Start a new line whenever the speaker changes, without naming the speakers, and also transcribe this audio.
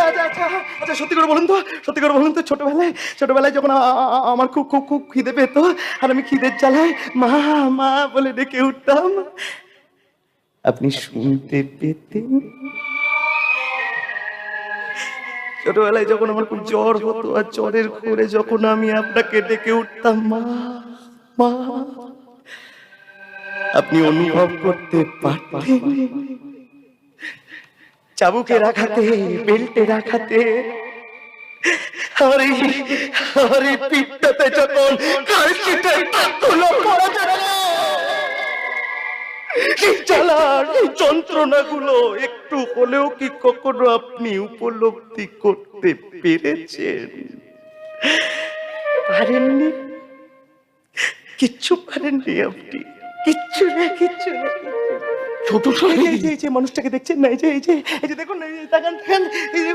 আচ্ছা সত্যি করে বলুন তো ছোটবেলায় যখন আমার খুব খুব খুব খিদে পেত আর আমি খিদের জ্বালায় মা মা বলে ডেকে উঠতাম, আপনি শুনতে পেতেন? ছোটবেলায় যখন আমার খুব জ্বর হতো আর জ্বরের ঘোরে যখন আমি আপনাকে ডেকে উঠতাম মা মা, আপনি অনুভব করতে পারতেন? চাবুকের আঘাতে, বেল্টের আঘাতে আমার এই পিঠটাতে যখন কালচিটার দাগগুলো পড়ে গেল, এই জ্বালা, এই যন্ত্রণাগুলো একটু হলেও কি কখনো আপনি উপলব্ধি করতে পেরেছেন? পারেননি? কিচ্ছু পারেননি আপনি? কিচ্ছু না।
ছোট
এই যে মানুষটাকে দেখছেন না, এই যে দেখুন, এই যে তাকান, এই যে